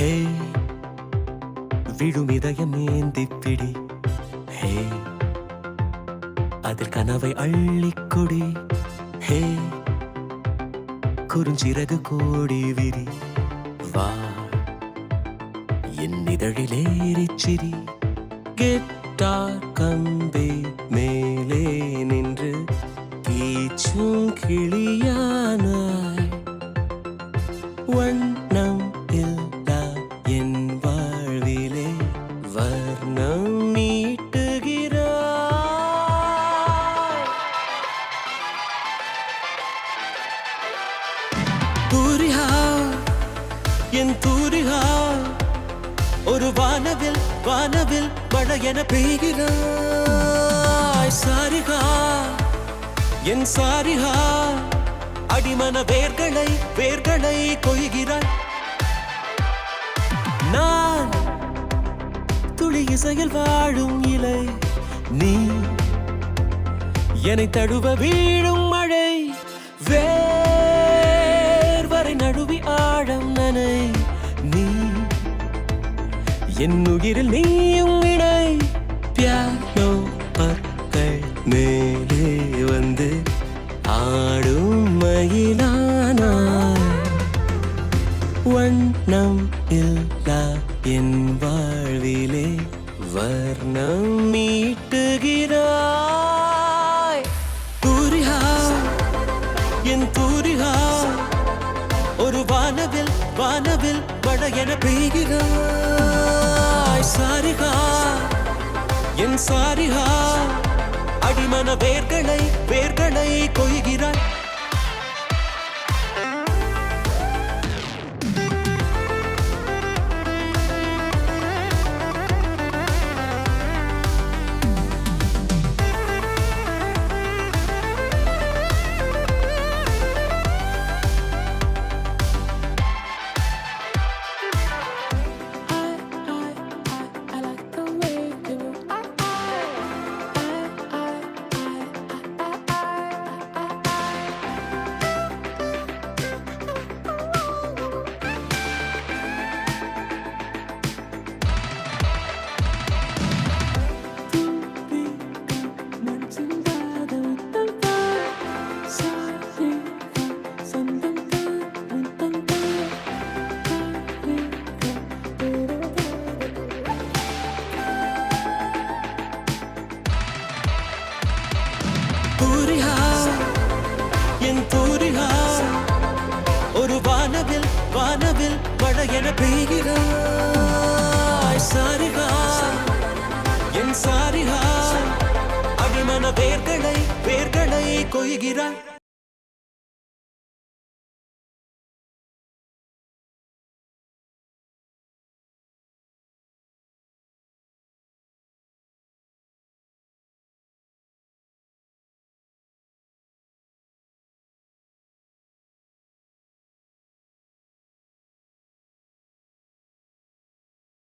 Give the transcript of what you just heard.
ஹே விழும் இதயம் ஏந்திப்பிடி, ஹே அதில் கனவை அள்ளிக்கொடி, ஹே குறுஞ்சிறகு கோடி விரி, வா என் இதழிலேறிச்சிரி. கிட்டார் கம்பி மேலே நின்று கீச்சும் கிளியானாய், வண்ணம் இல்லா என் வாழ்விலே வர்ணம் நீட்டுகிறாய். தூரிகா என் தூரிகா, ஒரு வானவில் வானவில் மழை என பெய்கிறாய். சாரிகா என் சாரிகா, அடிமன வேர்களை வேர்களை கொய்கிறாய். நான் துளி இசையில் வாழும் இலை, நீ என்னை தழுவ வீழும் மழை. வேர்வரை நழுவி ஆழம் நனை, நீ என் உயிரில் நீயும் இணை. பியானோ பற்கள் மேலே வந்து ஆடும் மயிலானாய், வண்ணம் இல்லா என் வாழ்விலே வர்ணம் மீட்டுகிறாய். தூரிகா என் தூரிகா, ஒரு வானவில் வானவில் மழை என பெய்கிறாய். சாரிகா என் சாரிகா, அடிமன வேர்களை வேர்களை கொய்கிறாய். என் தூரிகா, ஒரு வானவில் வானவில் மழை என பெய்கிறாய். சாரிகா என் சாரிகா, அடிமன வேர்களை வேர்களை கொய்கிறாய்.